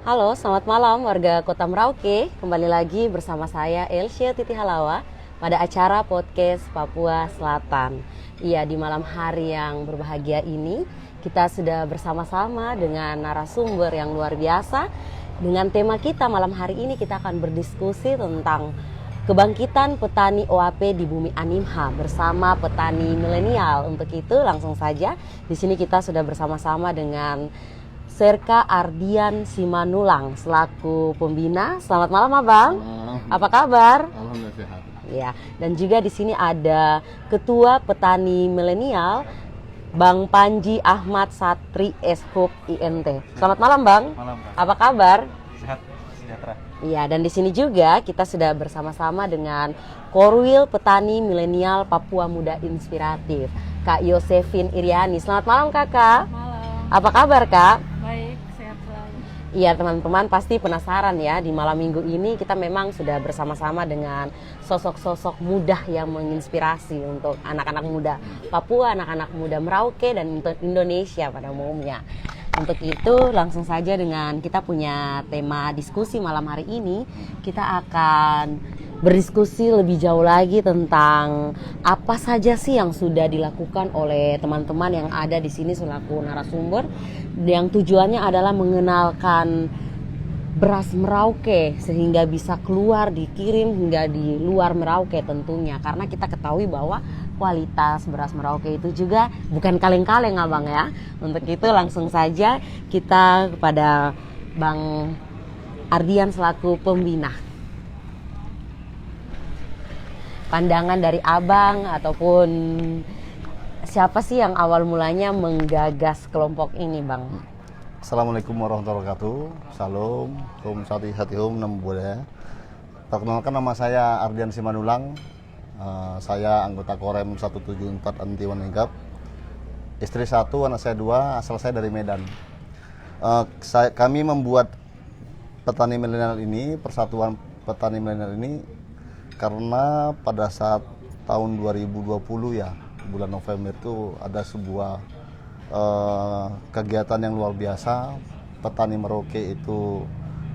Halo, selamat malam warga Kota Merauke. Kembali lagi bersama saya Elsya Titi Halawa pada acara podcast Papua Selatan. Iya, di malam hari yang berbahagia ini kita sudah bersama-sama dengan narasumber yang luar biasa. Dengan tema kita malam hari ini kita akan berdiskusi tentang kebangkitan petani OAP di bumi Animha bersama petani milenial. Untuk itu langsung saja di sini kita sudah bersama-sama dengan Serka Ardian Simanulang selaku pembina. Selamat malam Abang. Apa kabar? Alhamdulillah sehat. Ya, dan juga di sini ada Ketua Petani Milenial Bang Panji Ahmad Satri Eshub INT. Selamat malam Bang. Malam, Kak. Apa kabar? Sehat, sejahtera. Iya, dan di sini juga kita sudah bersama-sama dengan Korwil Petani Milenial Papua Muda Inspiratif, Kak Yosefin Iriani. Selamat malam Kakak. Malam, Apa kabar Kak? baik, sehat selalu. Iya, teman-teman pasti penasaran ya, di malam minggu ini kita memang sudah bersama-sama dengan sosok-sosok muda yang menginspirasi untuk anak-anak muda Papua, anak-anak muda Merauke dan untuk Indonesia pada umumnya. Untuk itu langsung saja dengan kita punya tema diskusi malam hari ini, kita akan berdiskusi lebih jauh lagi tentang apa saja sih yang sudah dilakukan oleh teman-teman yang ada di sini selaku narasumber, yang tujuannya adalah mengenalkan beras Merauke sehingga bisa keluar, dikirim hingga di luar Merauke tentunya, karena kita ketahui bahwa kualitas beras Merauke itu juga bukan kaleng-kaleng Abang ya. Untuk itu langsung saja kita kepada Bang Ardian selaku pembina. Pandangan dari Abang ataupun siapa sih yang awal mulanya menggagas kelompok ini Bang? Assalamualaikum warahmatullahi wabarakatuh. Salam, hati hum, nam budaya. Perkenalkan, nama saya Ardian Simanulang. Saya anggota Korem 174 Anti Wanegap. Istri 1, anak saya 2, asal saya dari Medan. Kami membuat petani milenial ini, persatuan petani milenial ini, karena pada saat tahun 2020 ya, bulan November itu ada sebuah kegiatan yang luar biasa. Petani Merauke itu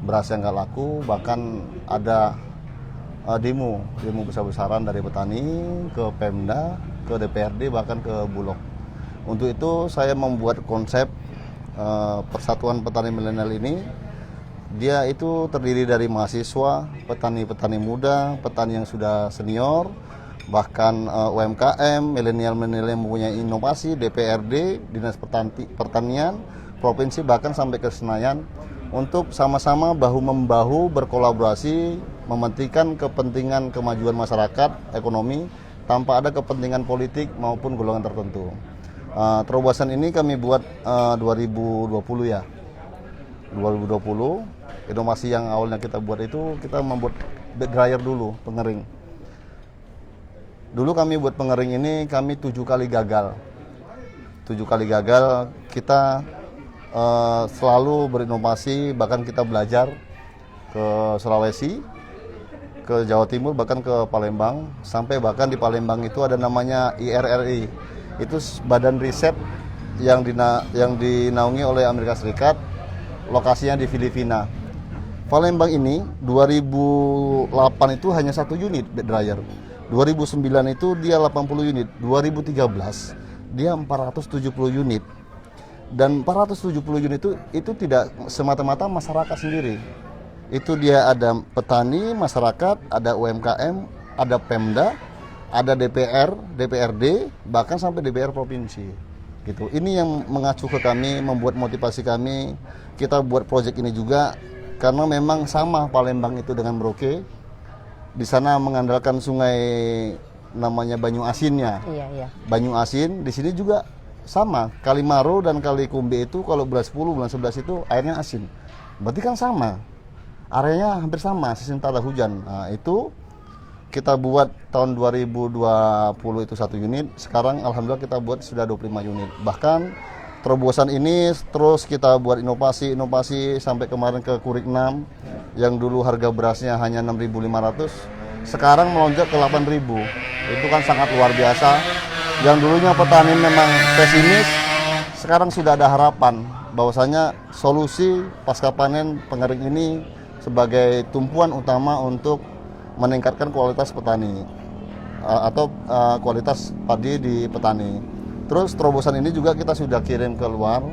beras yang gak laku, bahkan ada demo besar-besaran dari petani ke Pemda, ke DPRD, bahkan ke Bulog. Untuk itu saya membuat konsep persatuan petani milenial ini. Dia itu terdiri dari mahasiswa, petani-petani muda, petani yang sudah senior, bahkan UMKM, milenial-milenial yang mempunyai inovasi, DPRD, Dinas Pertanian, Provinsi, bahkan sampai ke Senayan, untuk sama-sama bahu-membahu berkolaborasi mementingkan kepentingan kemajuan masyarakat, ekonomi, tanpa ada kepentingan politik maupun golongan tertentu. Terobosan ini kami buat 2020 ya. 2020, inovasi yang awalnya kita buat itu, kita membuat dryer dulu, pengering. Dulu kami buat pengering ini, kami 7 kali gagal. 7 kali gagal, kita selalu berinovasi, bahkan kita belajar ke Sulawesi, ke Jawa Timur, bahkan ke Palembang. Sampai bahkan di Palembang itu ada namanya IRRI. Itu badan riset yang dinaungi oleh Amerika Serikat, lokasinya di Filipina. Palembang ini 2008 itu hanya 1 unit bed dryer. 2009 itu dia 80 unit, 2013 dia 470 unit. Dan 470 unit itu tidak semata-mata masyarakat sendiri. Itu dia ada petani, masyarakat, ada UMKM, ada Pemda, ada DPR, DPRD, bahkan sampai DPR provinsi. Gitu. Ini yang mengacu ke kami, membuat motivasi kami. Kita buat proyek ini juga karena memang sama Palembang itu dengan Merauke. Di sana mengandalkan sungai namanya Banyu Asinnya. Iya. Banyu Asin, di sini juga sama. Kali Maro dan Kali Kumbe itu kalau bulan 10, bulan 11 itu airnya asin. Berarti kan sama. Areanya hampir sama, sistem tak ada hujan. Nah, itu kita buat tahun 2020 itu 1 unit. Sekarang alhamdulillah kita buat sudah 25 unit. Bahkan terobosan ini terus kita buat inovasi sampai kemarin ke Kurik 6 yang dulu harga berasnya hanya 6.500, sekarang melonjak ke 8.000. Itu kan sangat luar biasa. Yang dulunya petani memang pesimis, sekarang sudah ada harapan bahwasanya solusi pasca panen pengering ini sebagai tumpuan utama untuk meningkatkan kualitas petani atau kualitas padi di petani. Terus terobosan ini juga kita sudah kirim ke luar.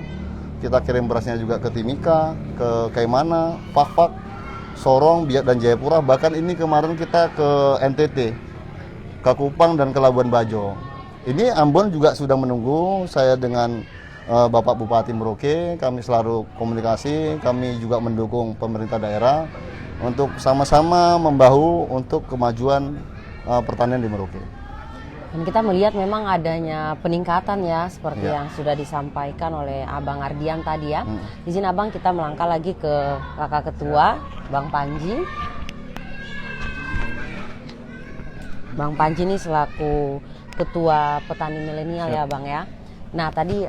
Kita kirim berasnya juga ke Timika, ke Kaimana, Pak, Sorong, Biak dan Jayapura. Bahkan ini kemarin kita ke NTT, ke Kupang dan ke Labuan Bajo. Ini Ambon juga sudah menunggu. Saya dengan Bapak Bupati Merauke, kami selalu komunikasi. Kami juga mendukung pemerintah daerah untuk sama-sama membahu untuk kemajuan pertanian di Merauke. Dan kita melihat memang adanya peningkatan ya, seperti yang sudah disampaikan oleh Abang Ardian tadi ya. Izin Abang, kita melangkah lagi ke Kakak Ketua, Bang Panji. Bang Panji ini selaku Ketua Petani Milenial ya Bang ya. Nah tadi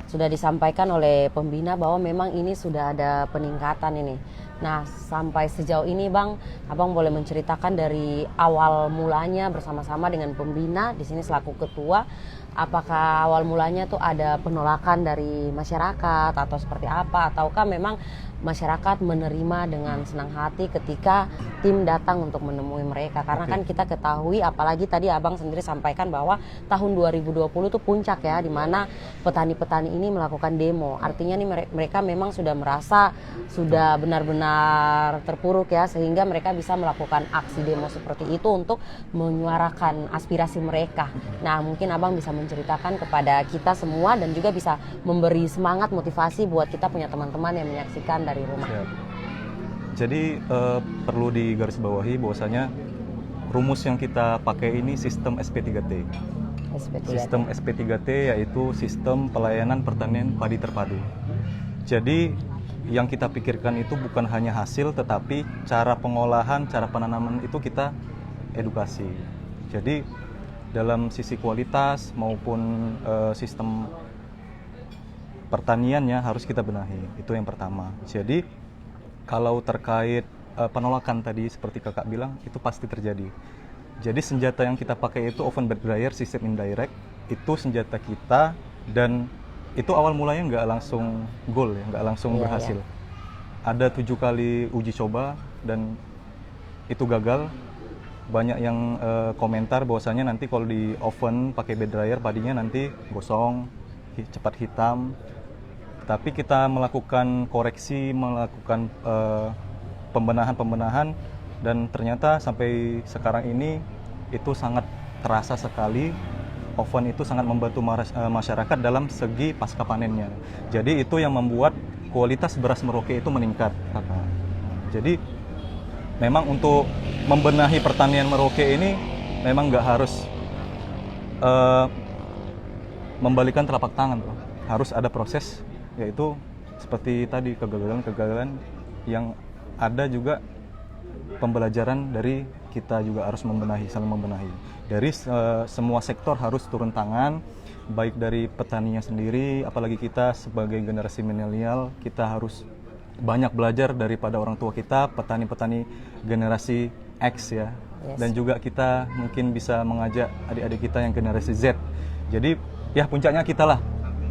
sudah disampaikan oleh pembina bahwa memang ini sudah ada peningkatan ini. Nah, sampai sejauh ini Bang, Abang boleh menceritakan dari awal mulanya bersama-sama dengan pembina di sini selaku ketua, apakah awal mulanya tuh ada penolakan dari masyarakat atau seperti apa, ataukah memang masyarakat menerima dengan senang hati ketika tim datang untuk menemui mereka? Karena kan kita ketahui, apalagi tadi Abang sendiri sampaikan bahwa tahun 2020 itu puncak ya, di mana petani-petani ini melakukan demo. Artinya nih mereka memang sudah merasa sudah benar-benar terpuruk ya, sehingga mereka bisa melakukan aksi demo seperti itu untuk menyuarakan aspirasi mereka. Nah, mungkin Abang bisa menceritakan kepada kita semua dan juga bisa memberi semangat motivasi buat kita punya teman-teman yang menyaksikan dari rumah. Siap. Jadi perlu digarisbawahi bahwasanya rumus yang kita pakai ini sistem SP3T. Sistem SP3T yaitu sistem pelayanan pertanian padi terpadu. Jadi yang kita pikirkan itu bukan hanya hasil, tetapi cara pengolahan, cara penanaman itu kita edukasi. Jadi dalam sisi kualitas maupun sistem pertaniannya harus kita benahi, itu yang pertama. Jadi kalau terkait penolakan tadi seperti kakak bilang, itu pasti terjadi. Jadi senjata yang kita pakai itu oven bed dryer sistem indirect, itu senjata kita, dan itu awal mulanya nggak langsung goal ya, nggak langsung berhasil. Ada 7 kali uji coba dan itu gagal. Banyak yang komentar bahwasanya nanti kalau di oven pakai bed dryer padinya nanti gosong, cepat hitam. Tapi kita melakukan koreksi, melakukan pembenahan dan ternyata sampai sekarang ini itu sangat terasa sekali. Oven itu sangat membantu masyarakat dalam segi pasca panennya. Jadi itu yang membuat kualitas beras Merauke itu meningkat, kakak. Jadi memang untuk membenahi pertanian Merauke ini memang nggak harus membalikan telapak tangan, bro. Harus ada proses, yaitu seperti tadi kegagalan-kegagalan yang ada juga pembelajaran dari kita juga harus membenahi, saling membenahi. Dari semua sektor harus turun tangan, baik dari petaninya sendiri, apalagi kita sebagai generasi milenial, kita harus banyak belajar daripada orang tua kita, petani-petani generasi X ya. Dan juga kita mungkin bisa mengajak adik-adik kita yang generasi Z. Jadi ya puncaknya kita lah.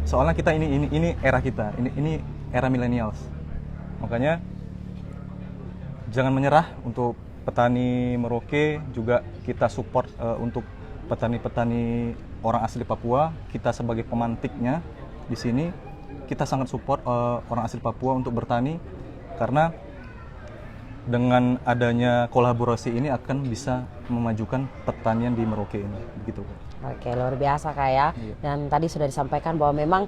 Soalnya kita ini era kita, ini era millennials. Makanya jangan menyerah untuk petani Merauke, juga kita support untuk petani-petani orang asli Papua. Kita sebagai pemantiknya di sini, kita sangat support orang asli Papua untuk bertani, karena dengan adanya kolaborasi ini akan bisa memajukan pertanian di Merauke ini, begitu. Oke, luar biasa Kak ya. Dan tadi sudah disampaikan bahwa memang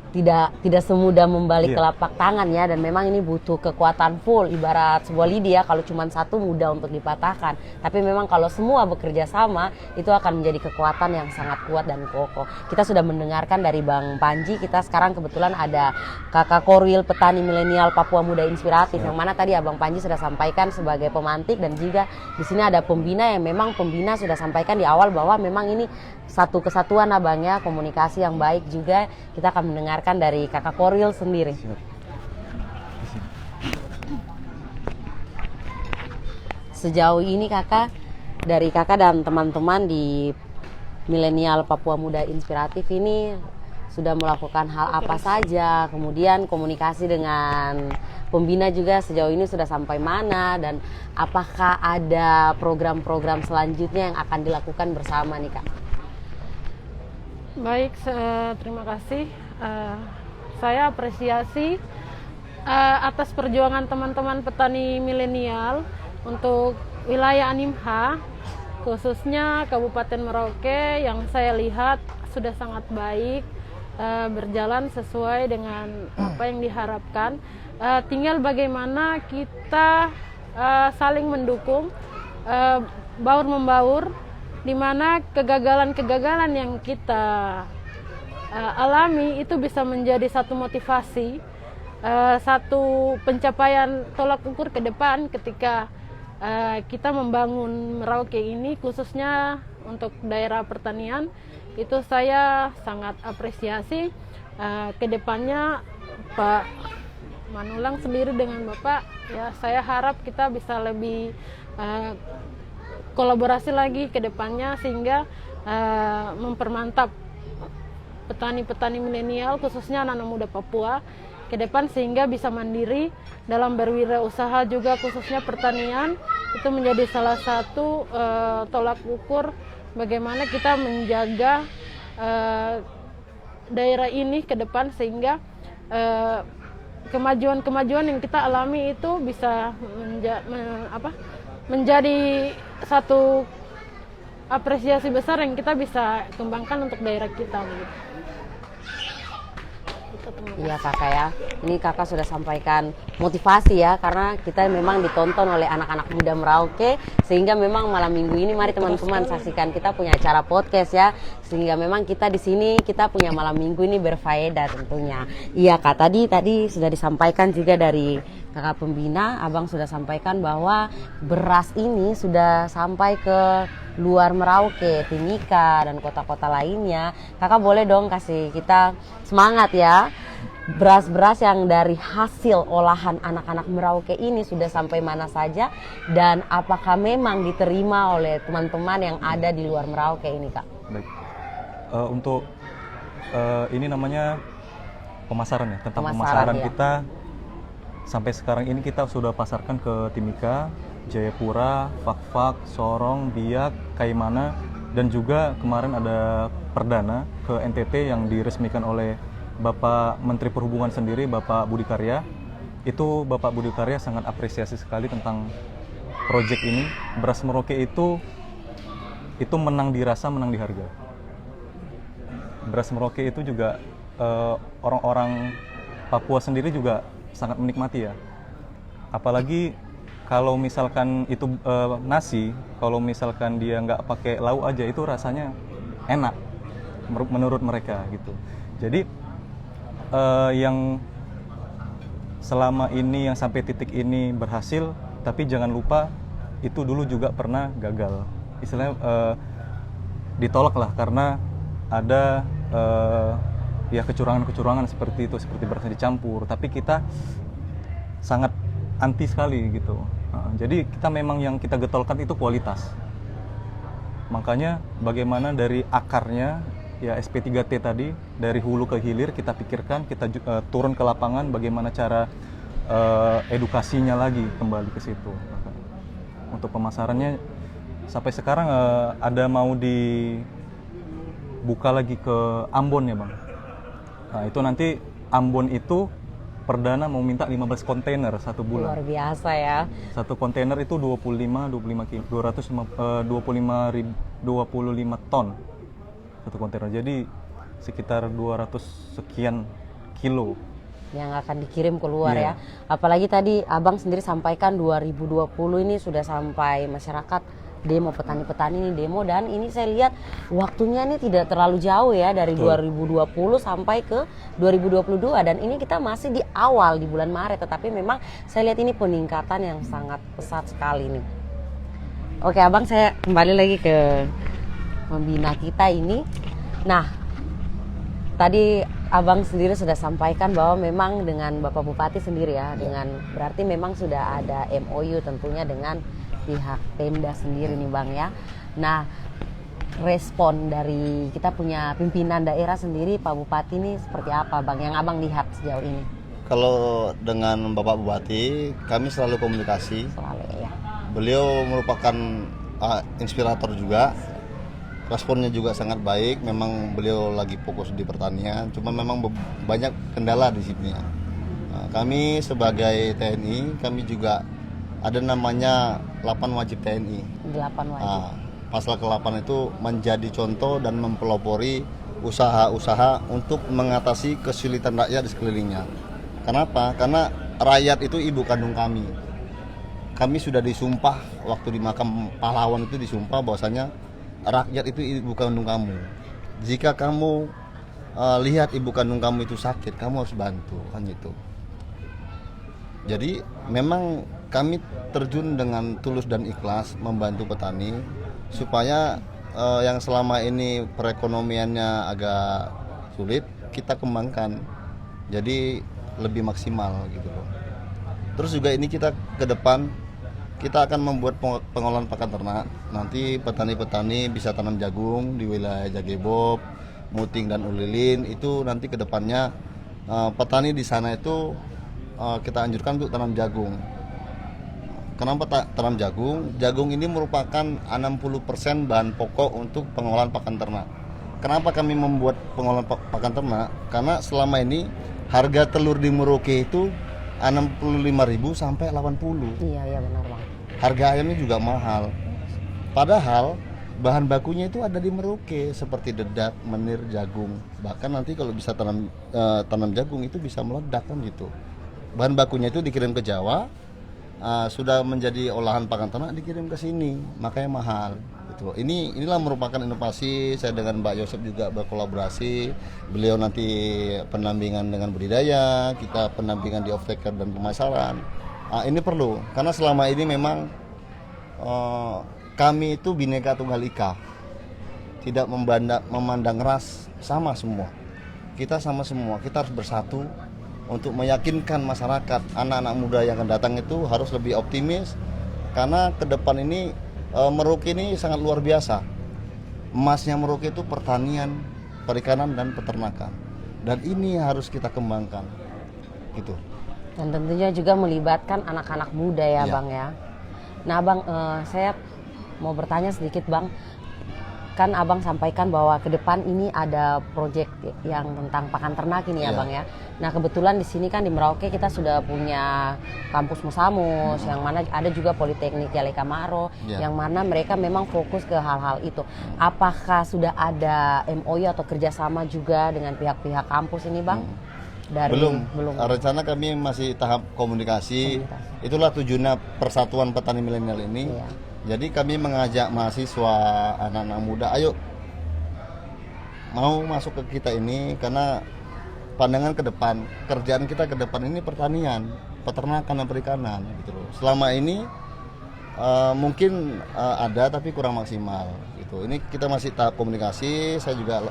tidak semudah membalik telapak tangan ya, dan memang ini butuh kekuatan full, ibarat sebuah lidi ya, kalau cuma satu mudah untuk dipatahkan, tapi memang kalau semua bekerja sama itu akan menjadi kekuatan yang sangat kuat dan kokoh. Kita sudah mendengarkan dari Bang Panji, kita sekarang kebetulan ada Kakak Korwil Petani Milenial Papua Muda Inspiratif, yang mana tadi Abang Panji sudah sampaikan sebagai pemantik, dan juga di sini ada pembina yang memang pembina sudah sampaikan di awal bahwa memang ini satu kesatuan Abang ya, komunikasi yang baik juga. Kita akan mendengarkan dari Kakak Korwil sendiri. Sejauh ini Kakak, dari Kakak dan teman-teman di Milenial Papua Muda Inspiratif ini sudah melakukan hal apa saja, kemudian komunikasi dengan pembina juga sejauh ini sudah sampai mana, dan apakah ada program-program selanjutnya yang akan dilakukan bersama nih Kak? Baik, terima kasih. Saya apresiasi atas perjuangan teman-teman petani milenial untuk wilayah Animha, khususnya Kabupaten Merauke, yang saya lihat sudah sangat baik, berjalan sesuai dengan apa yang diharapkan. Tinggal bagaimana kita saling mendukung, baur-membaur, di mana kegagalan-kegagalan yang kita alami itu bisa menjadi satu motivasi, satu pencapaian tolak ukur ke depan ketika kita membangun Merauke ini, khususnya untuk daerah pertanian. Itu saya sangat apresiasi. Ke depannya Pak Manulang sendiri dengan Bapak, ya saya harap kita bisa lebih kolaborasi lagi ke depannya, sehingga mempermantap petani-petani milenial, khususnya anak-anak muda Papua ke depan, sehingga bisa mandiri dalam berwirausaha juga, khususnya pertanian. Itu menjadi salah satu tolak ukur bagaimana kita menjaga daerah ini ke depan, sehingga kemajuan-kemajuan yang kita alami itu bisa menjadi satu apresiasi besar yang kita bisa kembangkan untuk daerah kita. Iya Kakak ya, ini Kakak sudah sampaikan motivasi ya, karena kita memang ditonton oleh anak-anak muda Merauke, sehingga memang malam minggu ini mari teman-teman saksikan, kita punya acara podcast ya, sehingga memang kita di sini kita punya malam minggu ini berfaedah tentunya. Iya Kak, tadi sudah disampaikan juga dari Kakak pembina, Abang sudah sampaikan bahwa beras ini sudah sampai ke luar Merauke, Timika dan kota-kota lainnya. Kakak boleh dong kasih kita semangat ya. Beras-beras yang dari hasil olahan anak-anak Merauke ini sudah sampai mana saja, dan apakah memang diterima oleh teman-teman yang ada di luar Merauke ini Kak? Baik. Untuk ini namanya pemasaran ya, tentang pemasaran ya. Kita sampai sekarang ini kita sudah pasarkan ke Timika, Jayapura, Fakfak, Sorong, Biak, Kaimana, dan juga kemarin ada perdana ke NTT yang diresmikan oleh Bapak Menteri Perhubungan sendiri, Bapak Budi Karya. Itu Bapak Budi Karya sangat apresiasi sekali tentang proyek ini. Beras Merauke itu menang di rasa, menang di harga. Beras Merauke itu juga orang-orang Papua sendiri juga sangat menikmati ya. Apalagi kalau misalkan itu nasi, kalau misalkan dia nggak pakai lauk aja, itu rasanya enak menurut mereka gitu. Jadi yang selama ini, yang sampai titik ini berhasil, tapi jangan lupa itu dulu juga pernah gagal. Istilahnya ditolak lah karena ada ya kecurangan-kecurangan seperti itu, seperti berasnya dicampur. Tapi kita sangat anti sekali gitu. Jadi kita memang yang kita getolkan itu kualitas. Makanya bagaimana dari akarnya ya SP3T tadi, dari hulu ke hilir kita pikirkan, kita turun ke lapangan bagaimana cara edukasinya lagi kembali ke situ. Untuk pemasarannya sampai sekarang ada mau dibuka lagi ke Ambon ya Bang. Nah itu nanti Ambon itu perdana mau minta 15 kontainer satu bulan. Luar biasa ya. Satu kontainer itu 25 ton satu kontainer, jadi sekitar 200 sekian kilo yang akan dikirim keluar ya. Apalagi tadi Abang sendiri sampaikan 2020 ini sudah sampai masyarakat demo, petani-petani ini demo, dan ini saya lihat waktunya ini tidak terlalu jauh ya, dari 2020 sampai ke 2022, dan ini kita masih di awal di bulan Maret, tetapi memang saya lihat ini peningkatan yang sangat pesat sekali nih. Oke Abang, saya kembali lagi ke pembina kita ini. Nah, tadi Abang sendiri sudah sampaikan bahwa memang dengan Bapak Bupati sendiri ya, dengan berarti memang sudah ada MOU tentunya dengan pihak Pemda sendiri nih Bang ya. Nah, respon dari kita punya pimpinan daerah sendiri, Pak Bupati ini seperti apa Bang yang Abang lihat sejauh ini? Kalau dengan Bapak Bupati, kami selalu komunikasi. Selalu ya. Beliau merupakan inspirator juga. Responnya juga sangat baik. Memang beliau lagi fokus di pertanian, cuma memang banyak kendala di sini. Kami sebagai TNI, kami juga ada namanya 8 wajib TNI. 8 wajib. Pasal ke-8 itu menjadi contoh dan mempelopori usaha-usaha untuk mengatasi kesulitan rakyat di sekelilingnya. Kenapa? Karena rakyat itu ibu kandung kami. Kami sudah disumpah waktu di makam pahlawan itu disumpah bahwasanya rakyat itu ibu kandung kamu. Jika kamu lihat ibu kandung kamu itu sakit, kamu harus bantu, kan itu. Jadi memang kami terjun dengan tulus dan ikhlas membantu petani supaya yang selama ini perekonomiannya agak sulit kita kembangkan jadi lebih maksimal gitu loh. Terus juga ini kita ke depan kita akan membuat pengolahan pakan ternak. Nanti petani-petani bisa tanam jagung di wilayah Jagebob, Muting dan Ulilin. Itu nanti ke depannya petani di sana itu kita anjurkan untuk tanam jagung. Kenapa tanam jagung? Jagung ini merupakan 60% bahan pokok untuk pengolahan pakan ternak. Kenapa kami membuat pengolahan pakan ternak? Karena selama ini harga telur di Merauke itu 65.000 sampai 80. Iya benar Bang. Harga ayamnya juga mahal. Padahal bahan bakunya itu ada di Merauke seperti dedak, menir, jagung. Bahkan nanti kalau bisa tanam jagung itu bisa meledak kan gitu. Bahan bakunya itu dikirim ke Jawa. Sudah menjadi olahan pakan ternak dikirim ke sini, makanya mahal. Gitu. Inilah merupakan inovasi. Saya dengan Mbak Yosep juga berkolaborasi. Beliau nanti pendampingan dengan budidaya, kita pendampingan di off taker dan pemasaran. Ini perlu karena selama ini memang kami itu Bhinneka Tunggal Ika, tidak memandang ras, sama semua. Kita sama semua, kita harus bersatu untuk meyakinkan masyarakat, anak-anak muda yang akan datang itu harus lebih optimis karena ke depan ini Merauke ini sangat luar biasa. Emasnya Merauke itu pertanian, perikanan dan peternakan. Dan ini harus kita kembangkan. Gitu. Dan tentunya juga melibatkan anak-anak muda ya Bang ya. Nah Bang, saya mau bertanya sedikit Bang. Kan Abang sampaikan bahwa ke depan ini ada proyek yang tentang pakan ternak ini ya Bang ya. Nah kebetulan di sini kan di Merauke kita sudah punya kampus Musamus, yang mana ada juga Politeknik Yaleka Maro, yang mana mereka memang fokus ke hal-hal itu. Apakah sudah ada MOU atau kerjasama juga dengan pihak-pihak kampus ini Bang? Belum. Rencana kami masih tahap komunikasi. Itulah tujuannya Persatuan Petani Milenial ini. Jadi kami mengajak mahasiswa, anak-anak muda, ayo mau masuk ke kita ini karena pandangan ke depan, kerjaan kita ke depan ini pertanian, peternakan dan perikanan gitu loh. Selama ini mungkin ada tapi kurang maksimal gitu. Ini kita masih tahap komunikasi. Saya juga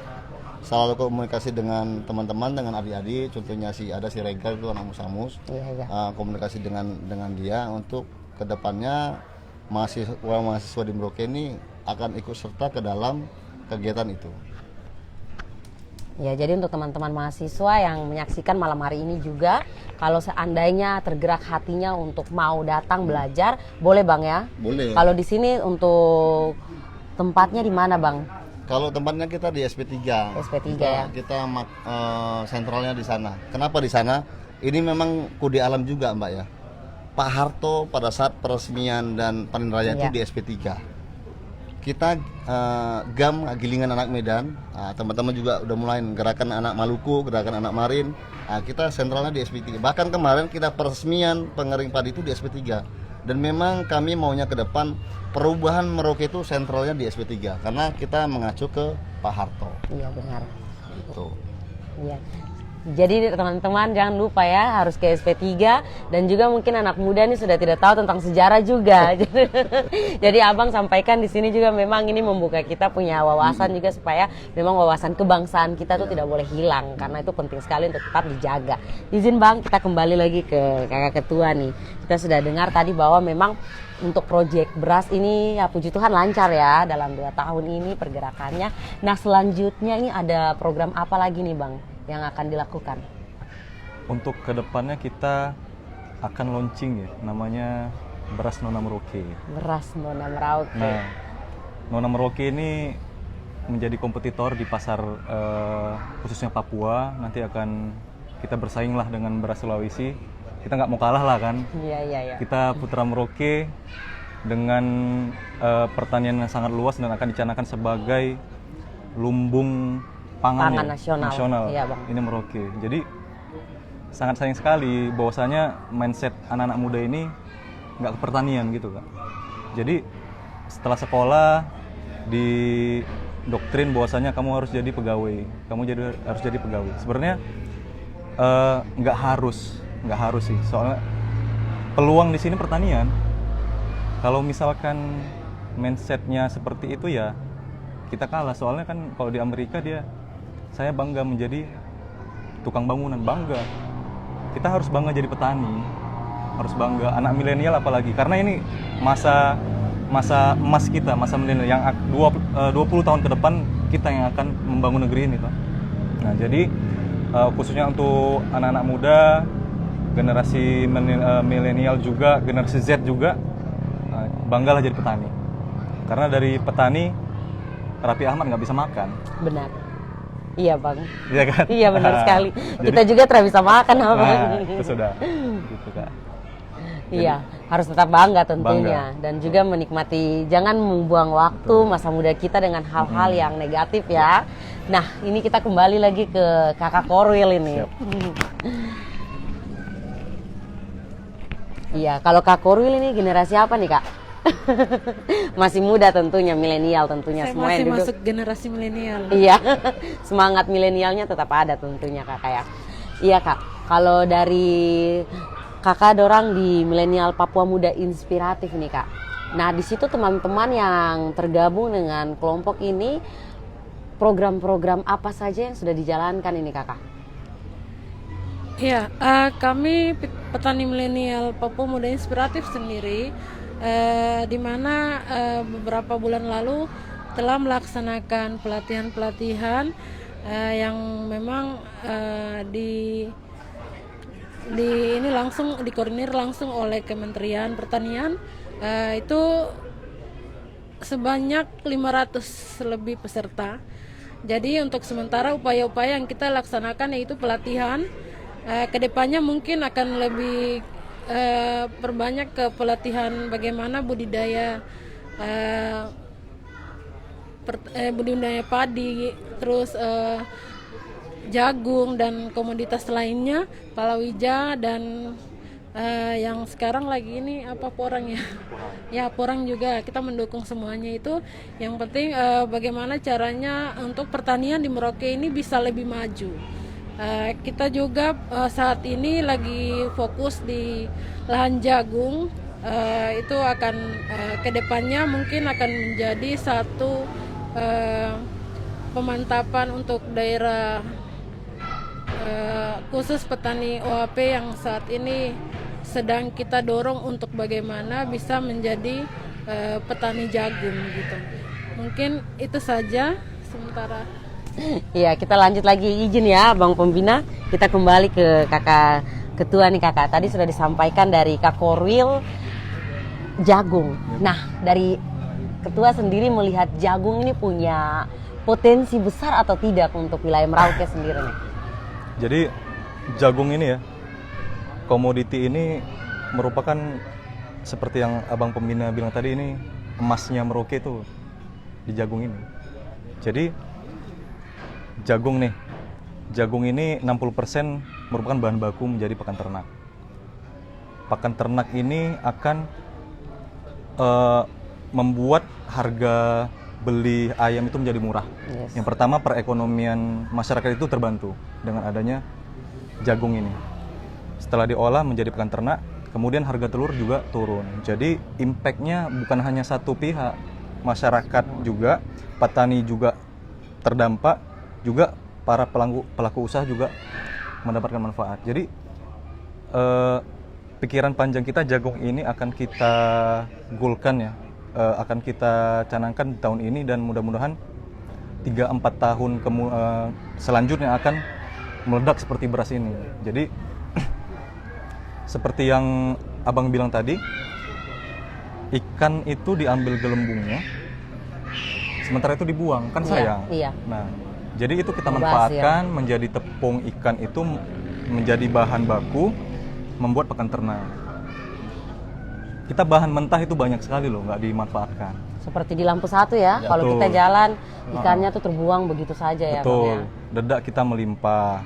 selalu komunikasi dengan teman-teman, dengan adik-adik. Contohnya ada si Regal itu anak Musamus. Komunikasi dengan dia untuk kedepannya mahasiswa di Merauke ini akan ikut serta ke dalam kegiatan itu. Ya, jadi untuk teman-teman mahasiswa yang menyaksikan malam hari ini juga, kalau seandainya tergerak hatinya untuk mau datang belajar, boleh Bang ya? Boleh. Kalau di sini untuk tempatnya di mana Bang? Kalau tempatnya kita di SP3. SP3 ya. Kita sentralnya di sana. Kenapa di sana? Ini memang kode alam juga Mbak ya. Pak Harto pada saat peresmian dan panen raya itu di SP3. Kita GAM Gilingan Anak Medan, teman-teman juga udah mulai gerakan anak Maluku, gerakan anak Marin. Kita sentralnya di SP3. Bahkan kemarin kita peresmian pengering padi itu di SP3. Dan memang kami maunya ke depan perubahan Merauke itu sentralnya di SP3 karena kita mengacu ke Pak Harto. Iya benar. Gitu. Iya. Jadi teman-teman jangan lupa ya, harus ke SP3, dan juga mungkin anak muda ini sudah tidak tahu tentang sejarah juga. Jadi Abang sampaikan di sini juga memang ini membuka kita punya wawasan juga, supaya memang wawasan kebangsaan kita tuh tidak boleh hilang, karena itu penting sekali untuk tetap dijaga. Izin Bang, kita kembali lagi ke Kakak Ketua nih. Kita sudah dengar tadi bahwa memang untuk proyek beras ini ya puji Tuhan lancar ya dalam 2 tahun ini pergerakannya. Nah selanjutnya ini ada program apa lagi nih Bang yang akan dilakukan? Untuk kedepannya kita akan launching ya, namanya beras Nona Merauke. Beras Nona Merauke. Nah, Nona Merauke ini menjadi kompetitor di pasar khususnya Papua. Nanti akan kita bersaing lah dengan beras Sulawesi. Kita nggak mau kalah lah kan. Iya. Kita Putra Merauke dengan pertanian yang sangat luas dan akan dicanangkan sebagai lumbung pangan nasional. Iya, Bang. Ini Merauke. Jadi sangat sayang sekali bahwasanya mindset anak-anak muda ini nggak ke pertanian gitu kan. Jadi setelah sekolah di doktrin bahwasanya kamu harus jadi pegawai, harus jadi pegawai. Sebenarnya nggak harus sih, soalnya peluang di sini pertanian. Kalau misalkan mindsetnya seperti itu ya kita kalah. Soalnya kan kalau di Amerika saya bangga menjadi tukang bangunan, bangga. Kita harus bangga jadi petani, harus bangga. Anak milenial apalagi, karena ini masa emas kita, masa milenial yang 20 tahun ke depan kita yang akan membangun negeri ini, Pak. Nah, jadi khususnya untuk anak-anak muda, generasi milenial juga, generasi Z juga, banggalah jadi petani. Karena dari petani Raffi Ahmad nggak bisa makan. Benar. Iya Bang. Iya kan? Iya benar sekali. Kita juga tidak bisa makan Abang. Nah, itu sudah. Gitu Kak. Iya, harus tetap bangga tentunya. Dan juga menikmati, jangan membuang waktu masa muda kita dengan hal-hal yang negatif ya. Nah, ini kita kembali lagi ke Kakak Korwil ini. Iya, kalau Kak Korwil ini generasi apa nih Kak? Masih muda tentunya, milenial tentunya. Saya semua masih yang duduk. masuk generasi milenial. Iya, semangat milenialnya tetap ada tentunya Kakak ya. Iya Kak, kalau dari Kakak dorang di Milenial Papua Muda Inspiratif nih Kak. Nah di situ teman-teman yang tergabung dengan kelompok ini, program-program apa saja yang sudah dijalankan ini Kakak? Iya, kami petani milenial Papua Muda Inspiratif sendiri, di mana beberapa bulan lalu telah melaksanakan pelatihan-pelatihan yang memang ini langsung dikoordinir langsung oleh Kementerian Pertanian. Itu sebanyak 500 lebih peserta. Jadi untuk sementara upaya-upaya yang kita laksanakan yaitu pelatihan. Kedepannya mungkin akan lebih perbanyak ke pelatihan bagaimana budidaya padi, terus jagung dan komoditas lainnya, palawija dan yang sekarang lagi ini apa porang ya? Ya porang juga kita mendukung semuanya itu. Yang penting bagaimana caranya untuk pertanian di Merauke ini bisa lebih maju. Kita juga saat ini lagi fokus di lahan jagung. Itu akan kedepannya mungkin akan menjadi satu pemantapan untuk daerah khusus petani OAP yang saat ini sedang kita dorong untuk bagaimana bisa menjadi petani jagung gitu. Mungkin itu saja sementara. Iya, kita lanjut lagi, izin ya Bang Pembina. Kita kembali ke Kakak Ketua nih Kakak. Tadi sudah disampaikan dari Kak Korwil jagung. Nah, dari Ketua sendiri melihat jagung ini punya potensi besar atau tidak untuk wilayah Merauke sendiri nih? Jadi jagung ini ya, komoditi ini merupakan seperti yang Abang Pembina bilang tadi, ini emasnya Merauke itu di jagung ini. Jadi jagung ini 60% merupakan bahan baku menjadi pakan ternak. Pakan ternak ini akan membuat harga beli ayam itu menjadi murah. Yes. Yang pertama, perekonomian masyarakat itu terbantu dengan adanya jagung ini. Setelah diolah menjadi pakan ternak, kemudian harga telur juga turun. Jadi impact-nya bukan hanya satu pihak, masyarakat juga, petani juga terdampak, juga para pelaku usaha juga mendapatkan manfaat. Jadi pikiran panjang kita, jagung ini akan kita goalkan ya, akan kita canangkan di tahun ini, dan mudah-mudahan 3-4 tahun selanjutnya akan meledak seperti beras ini. Jadi seperti yang abang bilang tadi, ikan itu diambil gelembungnya, sementara itu dibuang, kan sayang. Iya. Nah, jadi itu kita Membahas, manfaatkan menjadi tepung ikan itu, menjadi bahan baku membuat pakan ternak. Kita bahan mentah itu banyak sekali loh, nggak dimanfaatkan. Seperti di lampu satu ya, Ya, kalau betul. kita jalan ikannya tuh terbuang begitu saja ya Bang Betul, ya. dedak kita melimpah,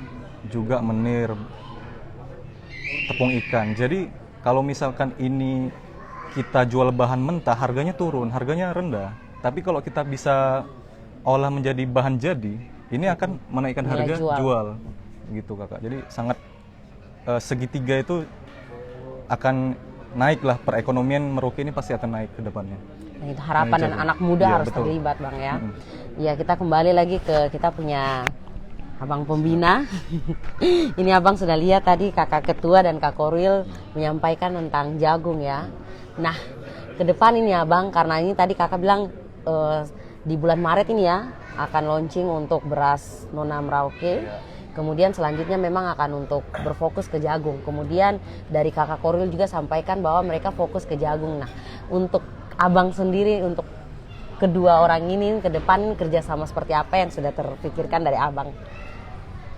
juga menir, tepung ikan. Jadi kalau misalkan ini kita jual bahan mentah, harganya turun, harganya rendah. Tapi kalau kita bisa olah menjadi bahan jadi, ini akan menaikkan Nilai harga jual. jual. Gitu kakak. Jadi sangat segitiga itu akan naiklah, perekonomian Merauke ini pasti akan naik ke depannya. Nah, itu harapan dan jagung. anak muda Iya, harus betul. terlibat Bang ya. Ya, kita kembali lagi ke kita punya Abang Pembina. Ini Abang sudah lihat tadi Kakak Ketua dan Kak Korwil menyampaikan tentang jagung ya. Nah, ke depan ini Abang, karena ini tadi Kakak bilang di bulan Maret ini ya akan launching untuk beras Nona Merauke. Kemudian selanjutnya memang akan untuk berfokus ke jagung. Kemudian dari Kakak Korwil juga sampaikan bahwa mereka fokus ke jagung. Nah, untuk Abang sendiri, untuk kedua orang ini ke depan kerjasama seperti apa yang sudah terpikirkan dari Abang?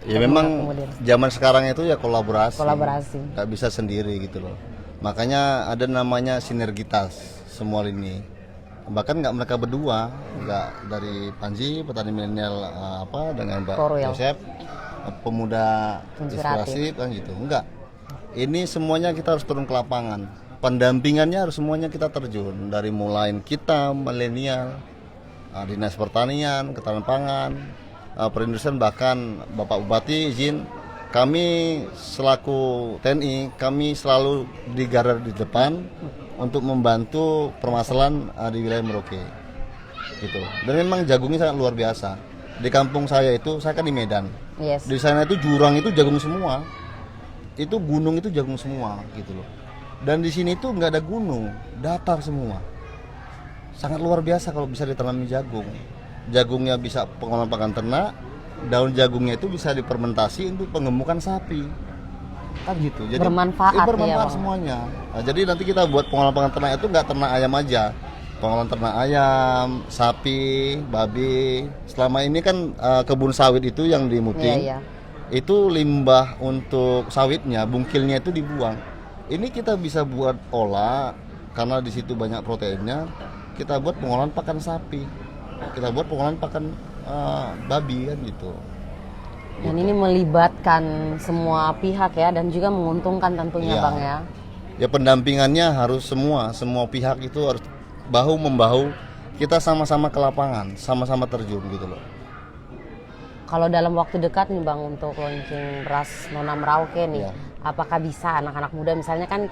Ya memang Kemudian. zaman sekarang itu ya kolaborasi. Kolaborasi. Nggak bisa sendiri gitu loh. Makanya ada namanya sinergitas semua ini. Bahkan nggak mereka berdua, nggak dari Panji petani milenial dengan Mbak Korwil. Joseph pemuda Inspiratif. inspiratif kan gitu. Enggak. Ini semuanya kita harus turun ke lapangan. Pendampingannya harus semuanya kita terjun, dari mulai kita milenial, dinas pertanian, ketahanan pangan, perindustrian, bahkan Bapak Bupati izin kami selaku TNI kami selalu di garda di depan untuk membantu permasalahan di wilayah Merauke gitu. Dan memang jagungnya sangat luar biasa. Di kampung saya itu, saya kan di Medan, Yes. di sana itu jurang itu jagung semua, itu gunung itu jagung semua gitu loh. Dan di sini tuh nggak ada gunung, datar semua. Sangat luar biasa kalau bisa ditanami jagung. Jagungnya bisa pengolahan pakan ternak, daun jagungnya itu bisa difermentasi untuk penggemukan sapi. Kan gitu. Jadi Bermanfaat ya, bermanfaat Bang. semuanya. Nah, jadi nanti kita buat pengolahan pakan ternak itu nggak ternak ayam aja. Pengolahan ternak ayam, sapi, babi. Selama ini kan kebun sawit itu yang di Muting. Iya. Itu limbah untuk sawitnya, bungkilnya itu dibuang. Ini kita bisa buat olah karena di situ banyak proteinnya. Kita buat pengolahan pakan sapi, kita buat pengolahan pakan babi kan gitu. Dan ini melibatkan semua pihak ya, dan juga menguntungkan tentunya Iya. Bang ya. Ya pendampingannya harus semua pihak itu harus bahu membahu. Kita sama-sama ke lapangan, sama-sama terjun gitu loh. Kalau dalam waktu dekat nih Bang untuk launching beras Nona Merauke nih, Iya. apakah bisa anak-anak muda misalnya kan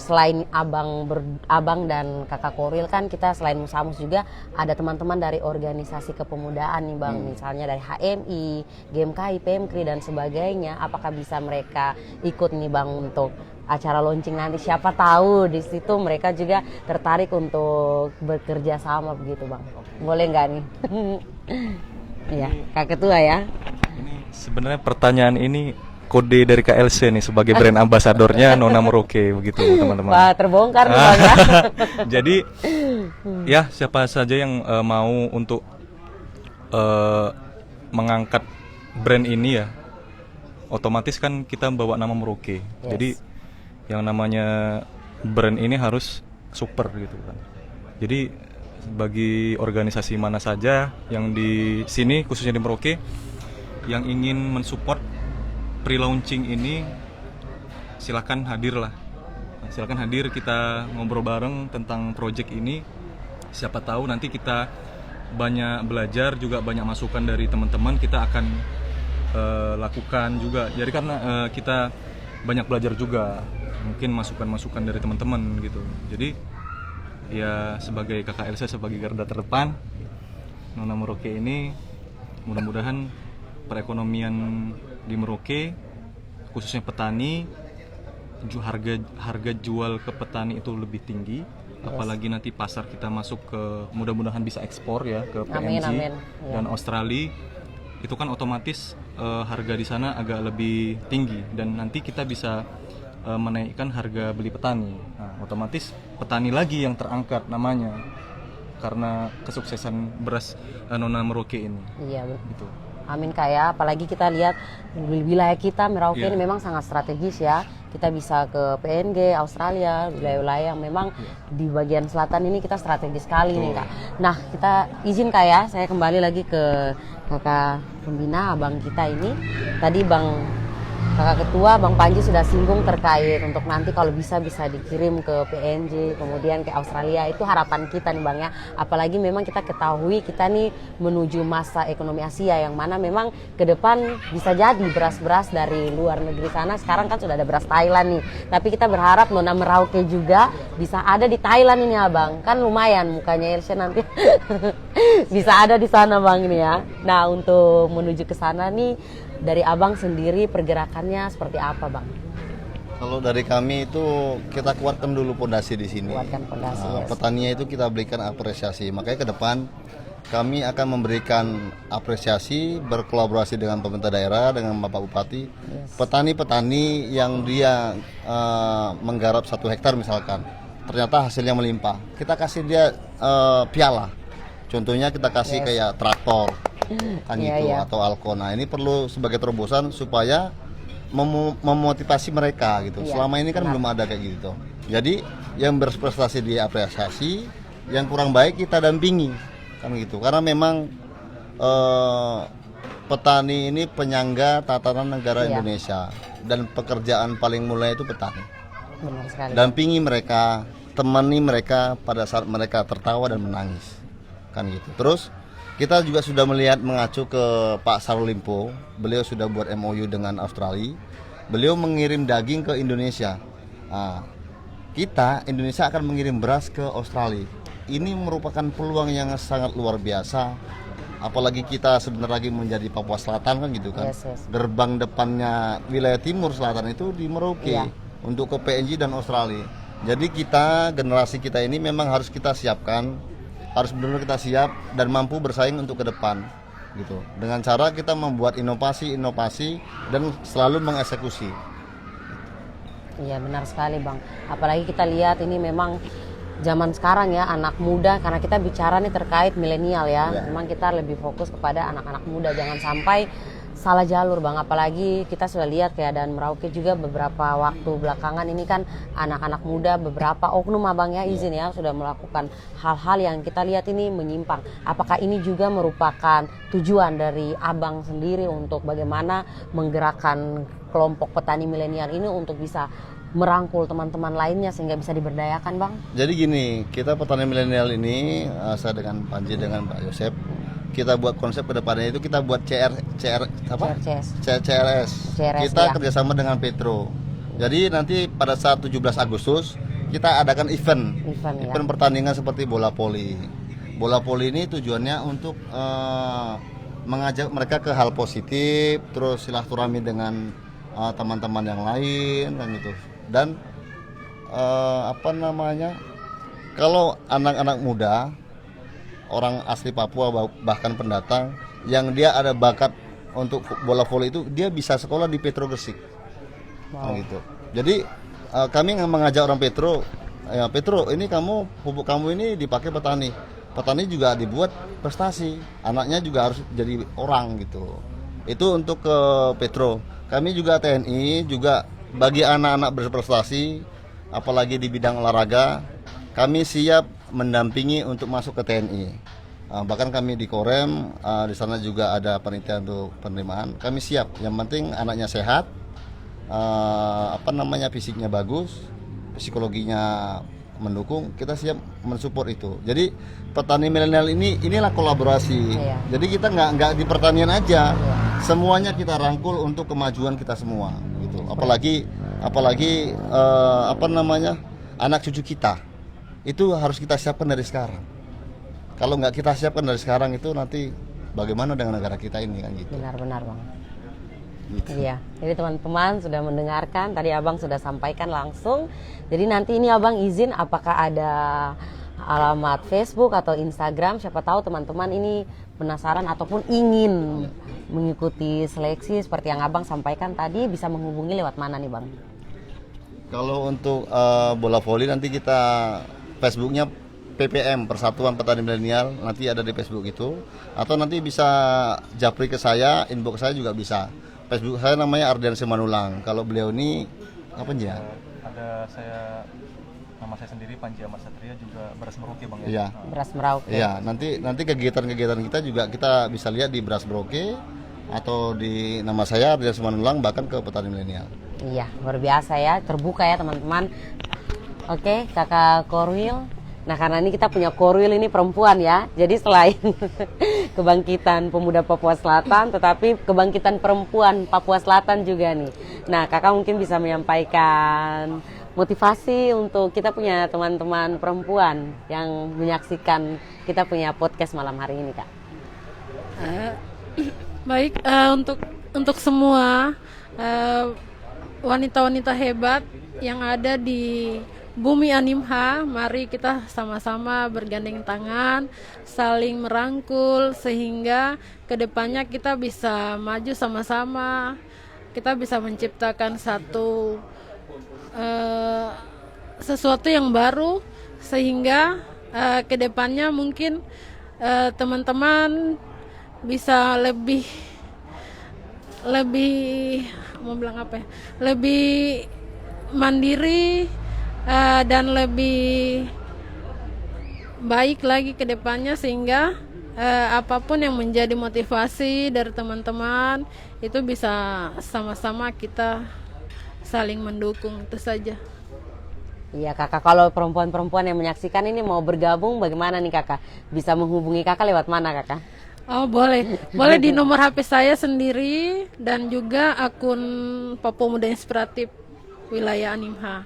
selain Abang dan Kakak Korwil kan kita selain Musamus juga ada teman-teman dari organisasi kepemudaan nih Bang, misalnya dari HMI, GMKI, PMKRI dan sebagainya. Apakah bisa mereka ikut nih Bang untuk acara launching nanti? Siapa tahu di situ mereka juga tertarik untuk bekerja sama begitu Bang. Boleh nggak nih? Iya, Kak Ketua ya. Ini sebenarnya pertanyaan ini kode dari KLC nih sebagai brand ambasadornya Nona Merauke begitu teman-teman. Wah, terbongkar nih Bang ya. Jadi ya siapa saja yang mau untuk mengangkat brand ini ya, otomatis kan kita bawa nama Merauke. Yes. Jadi yang namanya brand ini harus super gitu kan. Jadi bagi organisasi mana saja yang di sini khususnya di Merauke yang ingin mensupport pre-launching ini, silakan hadir lah. Silakan hadir, kita ngobrol bareng tentang project ini. Siapa tahu nanti kita banyak belajar, juga banyak masukan dari teman-teman. Kita akan lakukan juga. Jadi karena kita banyak belajar juga, mungkin masukan-masukan dari teman-teman gitu. Jadi ya sebagai kakak Elsa, sebagai garda terdepan Nona Merauke ini, mudah-mudahan perekonomian di Merauke khususnya petani, harga jual ke petani itu lebih tinggi. Apalagi nanti pasar kita masuk ke, mudah-mudahan bisa ekspor ya ke PNG Amin. dan Australia, itu kan otomatis harga di sana agak lebih tinggi dan nanti kita bisa menaikkan harga beli petani. Nah, otomatis petani lagi yang terangkat namanya karena kesuksesan beras Nona Merauke ini. Iya, Gitu. amin Kak ya. Apalagi kita lihat wilayah kita Merauke Iya. ini memang sangat strategis ya. Kita bisa ke PNG, Australia, wilayah-wilayah yang memang di bagian selatan ini kita strategis sekali nih Kak. Nah, kita izin Kak ya, saya kembali lagi ke kakak pembina abang kita ini. Tadi kakak ketua Bang Panji sudah singgung terkait untuk nanti kalau bisa dikirim ke PNG, kemudian ke Australia. Itu harapan kita nih Bang ya. Apalagi memang kita ketahui kita nih menuju masa ekonomi Asia yang mana memang ke depan bisa jadi beras-beras dari luar negeri sana. Sekarang kan sudah ada beras Thailand nih. Tapi kita berharap Nona Merauke juga bisa ada di Thailand ini Abang. Kan lumayan mukanya Elsa nanti bisa ada di sana Bang ini ya. Nah, untuk menuju ke sana nih dari Abang sendiri pergerakannya seperti apa Bang? Kalau dari kami itu kita kuatkan dulu pondasi di sini. Kuatkan pondasi, yes. Petaninya itu kita berikan apresiasi. Makanya ke depan kami akan memberikan apresiasi berkolaborasi dengan pemerintah daerah, dengan Bapak Bupati. Petani-petani yang dia menggarap 1 hektar misalkan, ternyata hasilnya melimpah. Kita kasih dia piala. Contohnya kita kasih kayak traktor. Kan gitu atau Alko. Nah, ini perlu sebagai terobosan supaya memotivasi mereka gitu. Selama ini kan belum ada kayak gitu. Jadi yang berprestasi diapresiasi, yang kurang baik kita dampingi kan gitu. Karena memang petani ini penyangga tatanan negara Indonesia dan pekerjaan paling mulia itu petani. Benar sekali. Dampingi mereka, temani mereka pada saat mereka tertawa dan menangis kan gitu. Terus kita juga sudah melihat mengacu ke Pak Sarul Limpo, beliau sudah buat MOU dengan Australia, beliau mengirim daging ke Indonesia. Nah, Indonesia akan mengirim beras ke Australia. Ini merupakan peluang yang sangat luar biasa. Apalagi kita sebentar lagi menjadi Papua Selatan kan gitu kan. Gerbang depannya wilayah timur selatan itu di Merauke untuk ke PNG dan Australia. Jadi generasi kita ini memang harus kita siapkan. Harus benar-benar kita siap dan mampu bersaing untuk ke depan gitu. Dengan cara kita membuat inovasi dan selalu mengeksekusi. Iya, benar sekali Bang. Apalagi kita lihat ini memang zaman sekarang ya, anak muda, karena kita bicara nih terkait milenial ya. Memang kita lebih fokus kepada anak-anak muda, jangan sampai salah jalur Bang. Apalagi kita sudah lihat keadaan Merauke juga beberapa waktu belakangan ini kan anak-anak muda, beberapa oknum Abang ya, izin ya, sudah melakukan hal-hal yang kita lihat ini menyimpang. Apakah ini juga merupakan tujuan dari Abang sendiri untuk bagaimana menggerakkan kelompok petani milenial ini untuk bisa merangkul teman-teman lainnya sehingga bisa diberdayakan Bang? Jadi gini, kita petani milenial ini, saya dengan Panji dengan Pak Yosep, kita buat konsep kedepannya itu kita buat CRS. Kita kerjasama dengan Petro. Jadi nanti pada saat 17 Agustus kita adakan event pertandingan seperti bola voli. Bola voli ini tujuannya untuk mengajak mereka ke hal positif, terus silaturahmi dengan teman-teman yang lain kan gitu. Dan kalau anak-anak muda, orang asli Papua bahkan pendatang yang dia ada bakat untuk bola voli itu, dia bisa sekolah di Petro Gresik. Gitu. Jadi kami mengajak orang Petro, Petro ini pupuk kamu ini dipakai petani. Petani juga dibuat prestasi, anaknya juga harus jadi orang gitu. Itu untuk ke Petro. Kami juga TNI juga bagi anak-anak berprestasi, apalagi di bidang olahraga, kami siap mendampingi untuk masuk ke TNI. Bahkan kami di Korem, di sana juga ada panitia untuk penerimaan. Kami siap. Yang penting anaknya sehat, fisiknya bagus, psikologinya mendukung, kita siap mensupport itu. Jadi petani milenial inilah kolaborasi. Iya. Jadi kita nggak di pertanian aja, semuanya kita rangkul untuk kemajuan kita semua gitu. Apalagi anak cucu kita itu harus kita siapkan dari sekarang. Kalau nggak kita siapkan dari sekarang itu nanti bagaimana dengan negara kita ini kan gitu. Benar-benar Bang. Gitu. Iya, jadi teman-teman sudah mendengarkan, tadi Abang sudah sampaikan langsung. Jadi nanti ini Abang izin apakah ada alamat Facebook atau Instagram, siapa tahu teman-teman ini penasaran ataupun ingin mengikuti seleksi seperti yang Abang sampaikan tadi, bisa menghubungi lewat mana nih Bang? Kalau untuk bola voli nanti kita Facebooknya PPM, Persatuan Petani Milenial, nanti ada di Facebook itu. Atau nanti bisa japri ke saya, inbox saya juga bisa. Facebook saya namanya Ardian Simanulang. Kalau beliau ini apa ya? Ada nama saya sendiri Panji Ahmad Satria, juga Beras Merauke Bang ya. Iya. Beras Merauke. Iya, nanti kegiatan-kegiatan kita juga kita bisa lihat di Beras Merauke atau di nama saya Ardian Simanulang, bahkan ke Petani Milenial. Iya, luar biasa ya, terbuka ya teman-teman. Oke, Kakak Korwil. Nah, karena ini kita punya Korwil ini perempuan ya. Jadi selain kebangkitan pemuda Papua Selatan, tetapi kebangkitan perempuan Papua Selatan juga nih. Nah, Kakak mungkin bisa menyampaikan motivasi untuk kita punya teman-teman perempuan yang menyaksikan kita punya podcast malam hari ini, Kak. Baik, untuk semua wanita-wanita hebat yang ada di Bumi Animha, mari kita sama-sama bergandeng tangan, saling merangkul sehingga kedepannya kita bisa maju sama-sama, kita bisa menciptakan sesuatu yang baru sehingga kedepannya mungkin teman-teman bisa lebih mau bilang apa ya, lebih mandiri dan lebih baik lagi ke depannya, sehingga apapun yang menjadi motivasi dari teman-teman itu bisa sama-sama kita saling mendukung, itu saja. Iya Kakak, kalau perempuan-perempuan yang menyaksikan ini mau bergabung bagaimana nih Kakak? Bisa menghubungi Kakak lewat mana Kakak? Oh boleh di nomor HP saya sendiri dan juga akun Papua Muda Inspiratif wilayah Animha.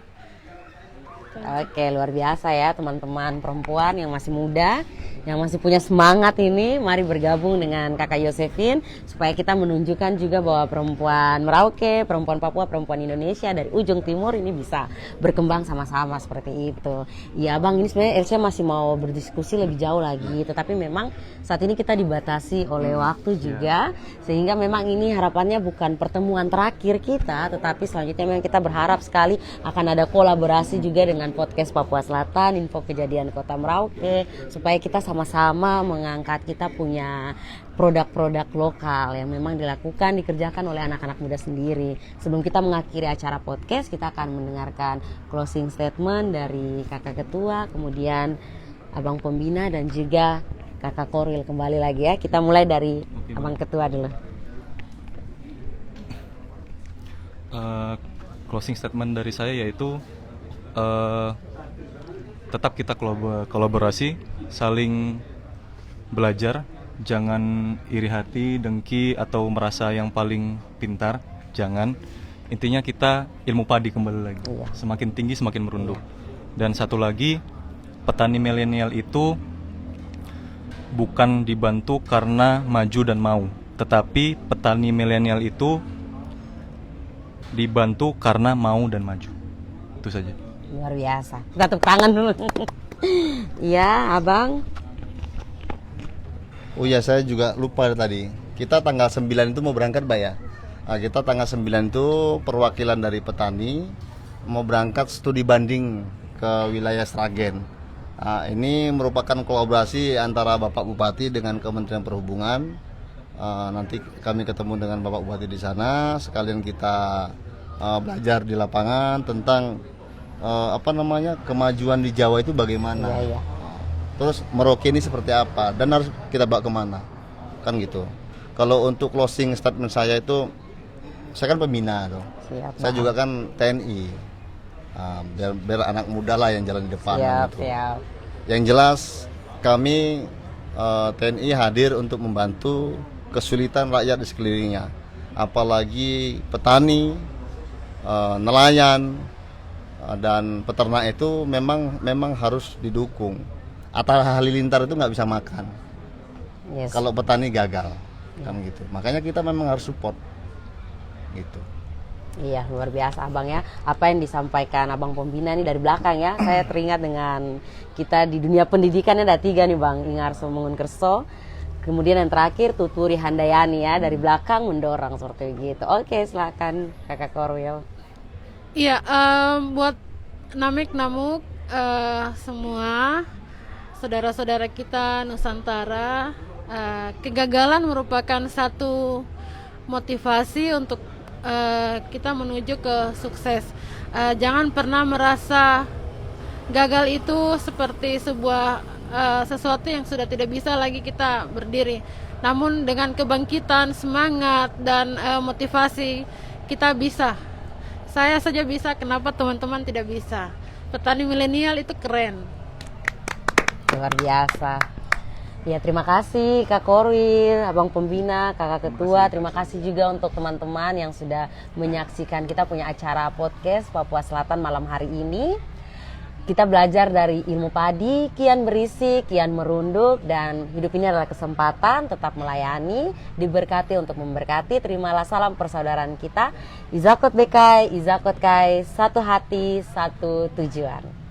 Oke, luar biasa ya teman-teman perempuan yang masih muda, yang masih punya semangat ini. Mari bergabung dengan Kakak Yosefin supaya kita menunjukkan juga bahwa perempuan Merauke, perempuan Papua, perempuan Indonesia dari ujung timur ini bisa berkembang sama-sama seperti itu. Ya Bang, ini sebenarnya Elsa masih mau berdiskusi lebih jauh lagi, tetapi memang saat ini kita dibatasi oleh waktu juga, sehingga memang ini harapannya bukan pertemuan terakhir kita, tetapi selanjutnya memang kita berharap sekali akan ada kolaborasi juga dengan podcast Papua Selatan, Info Kejadian Kota Merauke, supaya kita sama-sama mengangkat kita punya produk-produk lokal yang memang dikerjakan oleh anak-anak muda sendiri. Sebelum kita mengakhiri acara podcast, kita akan mendengarkan closing statement dari Kakak Ketua, kemudian Abang Pembina dan juga Kakak Korwil kembali lagi ya. Kita mulai dari Abang Ketua dulu. Closing statement dari saya yaitu tetap kita kolaborasi, saling belajar, jangan iri hati, dengki atau merasa yang paling pintar, jangan. Intinya kita ilmu padi kembali lagi, semakin tinggi semakin merunduk. Dan satu lagi, petani milenial itu bukan dibantu karena maju dan mau, tetapi petani milenial itu dibantu karena mau dan maju. Itu saja. Luar biasa. Kita tepuk tangan dulu. Iya, Abang. Oh ya, saya juga lupa tadi. Kita tanggal 9 itu mau berangkat, Mbak ya. Nah, kita tanggal 9 itu perwakilan dari petani mau berangkat studi banding ke wilayah Sragen. Nah, ini merupakan kolaborasi antara Bapak Bupati dengan Kementerian Perhubungan. Nanti kami ketemu dengan Bapak Bupati di sana, sekalian kita belajar di lapangan tentang kemajuan di Jawa itu bagaimana. Iya. Terus Merauke ini seperti apa dan harus kita bawa kemana, kan gitu. Kalau untuk closing statement saya itu, saya kan pembina tuh. Siap, saya juga kan TNI. biar anak muda lah yang jalan di depan. Siap, gitu. siap. Yang jelas kami TNI hadir untuk membantu kesulitan rakyat di sekelilingnya, apalagi petani, nelayan, dan peternak itu memang harus didukung. Atta Halilintar itu nggak bisa makan Yes. kalau petani gagal, kan gitu. Makanya kita memang harus support, gitu. Iya, luar biasa Abang ya. Apa yang disampaikan Abang Pembina ini dari belakang ya. Saya teringat dengan kita di dunia pendidikan ada 3 nih Bang. Ingarso Mangunkerso. Kemudian yang terakhir Tuturi Handayani ya. Dari belakang mendorong seperti begitu. Oke, silakan Kakak Korwil. Iya, buat Namik Namuk semua saudara-saudara kita Nusantara, kegagalan merupakan satu motivasi untuk kita menuju ke sukses. Jangan pernah merasa gagal itu seperti sebuah sesuatu yang sudah tidak bisa lagi kita berdiri. Namun dengan kebangkitan, semangat dan motivasi kita bisa. Saya saja bisa, kenapa teman-teman tidak bisa? Petani milenial itu keren. Luar biasa. Ya, terima kasih Kak Korwil, Abang Pembina, Kakak Ketua. Terima kasih juga untuk teman-teman yang sudah menyaksikan kita punya acara podcast Papua Selatan malam hari ini. Kita belajar dari ilmu padi, kian berisi, kian merunduk, dan hidup ini adalah kesempatan tetap melayani, diberkati untuk memberkati. Terimalah salam persaudaraan kita. Izakot Bekai, Izakot Kai, satu hati, satu tujuan.